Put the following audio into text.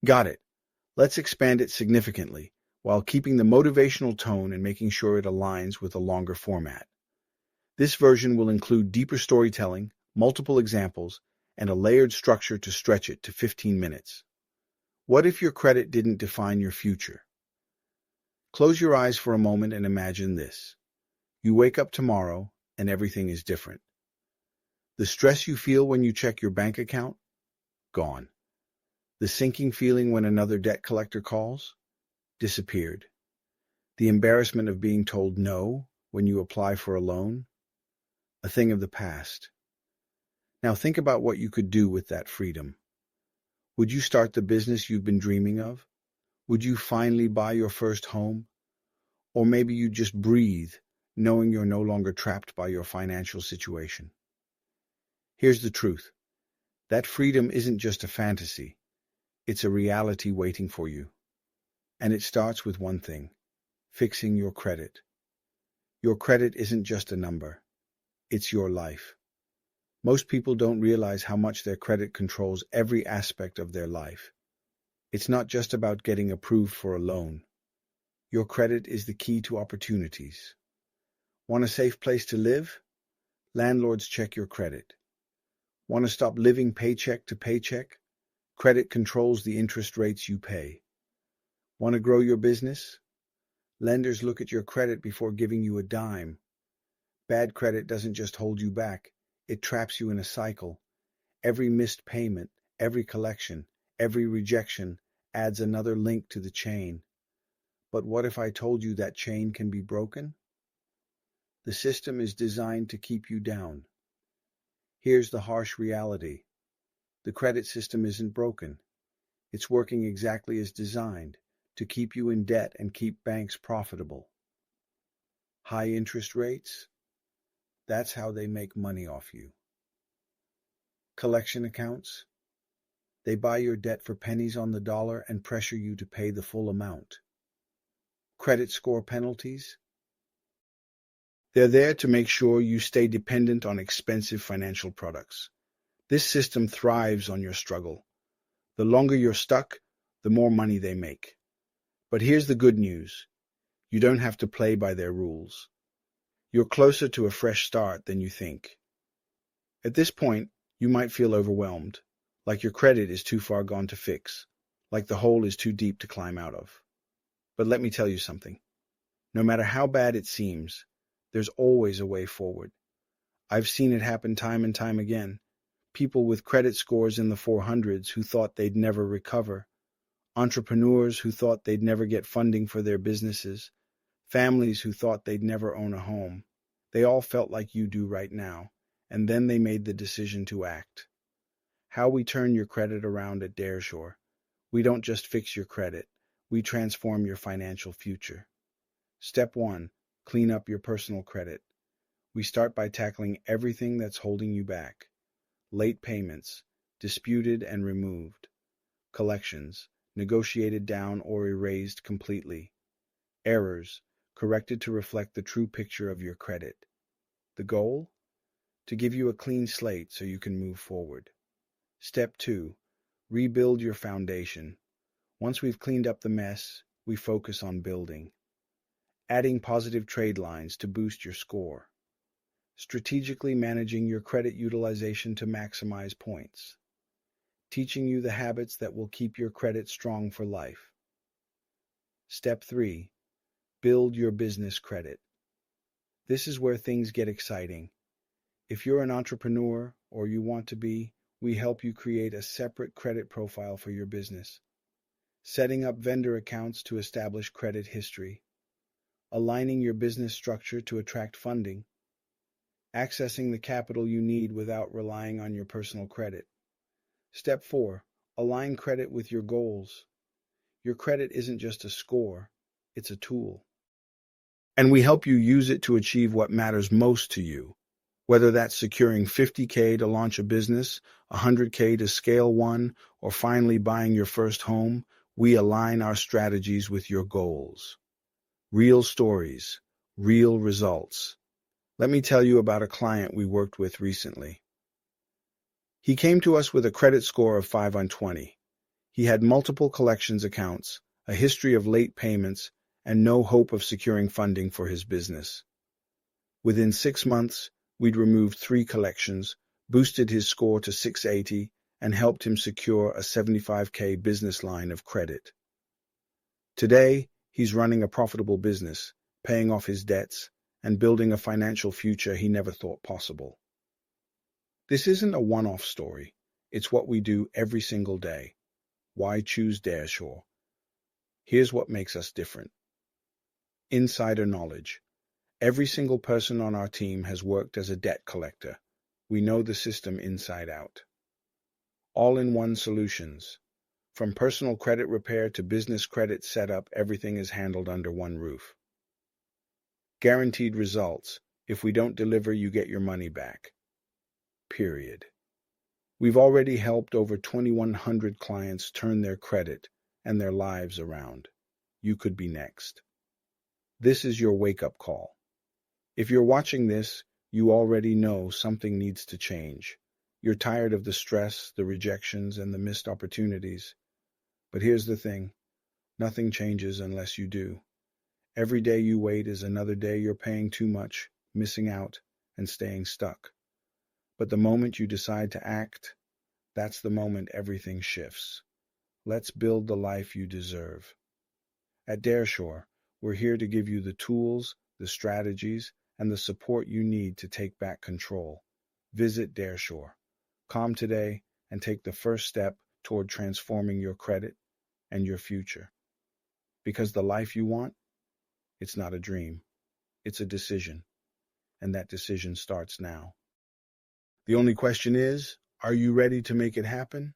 Got it. Let's expand it significantly, while keeping the motivational tone and making sure it aligns with a longer format. This version will include deeper storytelling, multiple examples, and a layered structure to stretch it to 15 minutes. What if your credit didn't define your future? Close your eyes for a moment and imagine this. You wake up tomorrow and everything is different. The stress you feel when you check your bank account? Gone. The sinking feeling when another debt collector calls? Disappeared. The embarrassment of being told no when you apply for a loan? A thing of the past. Now think about what you could do with that freedom. Would you start the business you've been dreaming of? Would you finally buy your first home? Or maybe you just breathe, knowing you're no longer trapped by your financial situation. Here's the truth. That freedom isn't just a fantasy. It's a reality waiting for you. And it starts with one thing: fixing your credit. Your credit isn't just a number. It's your life. Most people don't realize how much their credit controls every aspect of their life. It's not just about getting approved for a loan. Your credit is the key to opportunities. Want a safe place to live? Landlords check your credit. Want to stop living paycheck to paycheck? Credit controls the interest rates you pay. Want to grow your business? Lenders look at your credit before giving you a dime. Bad credit doesn't just hold you back, it traps you in a cycle. Every missed payment, every collection, every rejection adds another link to the chain. But what if I told you that chain can be broken? The system is designed to keep you down. Here's the harsh reality. The credit system isn't broken. It's working exactly as designed, to keep you in debt and keep banks profitable. High interest rates? That's how they make money off you. Collection accounts? They buy your debt for pennies on the dollar and pressure you to pay the full amount. Credit score penalties? They're there to make sure you stay dependent on expensive financial products. This system thrives on your struggle. The longer you're stuck, the more money they make. But here's the good news. You don't have to play by their rules. You're closer to a fresh start than you think. At this point, you might feel overwhelmed, like your credit is too far gone to fix, like the hole is too deep to climb out of. But let me tell you something. No matter how bad it seems, there's always a way forward. I've seen it happen time and time again. People with credit scores in the 400s who thought they'd never recover. Entrepreneurs who thought they'd never get funding for their businesses. Families who thought they'd never own a home. They all felt like you do right now, and then they made the decision to act. How we turn your credit around at Dareshore. We don't just fix your credit, we transform your financial future. Step 1. Clean up your personal credit. We start by tackling everything that's holding you back. Late payments, disputed and removed. Collections, negotiated down or erased completely. Errors, corrected to reflect the true picture of your credit. The goal? To give you a clean slate so you can move forward. Step 2. Rebuild your foundation. Once we've cleaned up the mess, we focus on building. Adding positive trade lines to boost your score. Strategically managing your credit utilization to maximize points. Teaching you the habits that will keep your credit strong for life. Step 3. Build your business credit. This is where things get exciting. If you're an entrepreneur, or you want to be, we help you create a separate credit profile for your business. Setting up vendor accounts to establish credit history. Aligning your business structure to attract funding. Accessing the capital you need without relying on your personal credit. Step 4. Align credit with your goals. Your credit isn't just a score, it's a tool. And we help you use it to achieve what matters most to you. Whether that's securing $50K to launch a business, $100K to scale one, or finally buying your first home, we align our strategies with your goals. Real stories, real results. Let me tell you about a client we worked with recently. He came to us with a credit score of 5 on 20. He had multiple collections accounts, a history of late payments, and no hope of securing funding for his business. Within 6 months, we'd removed 3 collections, boosted his score to 680, and helped him secure a $75K business line of credit. Today, he's running a profitable business, paying off his debts, and building a financial future he never thought possible. This isn't a one-off story. It's what we do every single day. Why choose Dareshore? Here's what makes us different. Insider knowledge. Every single person on our team has worked as a debt collector. We know the system inside out. All-in-one solutions. From personal credit repair to business credit setup, everything is handled under one roof. Guaranteed results. If we don't deliver, you get your money back. Period. We've already helped over 2,100 clients turn their credit and their lives around. You could be next. This is your wake-up call. If you're watching this, you already know something needs to change. You're tired of the stress, the rejections, and the missed opportunities. But here's the thing. Nothing changes unless you do. Every day you wait is another day you're paying too much, missing out, and staying stuck. But the moment you decide to act, that's the moment everything shifts. Let's build the life you deserve. At Dareshore, we're here to give you the tools, the strategies, and the support you need to take back control. Visit Dareshore. Come today and take the first step toward transforming your credit and your future. Because the life you want, it's not a dream. It's a decision. And that decision starts now. The only question is, are you ready to make it happen?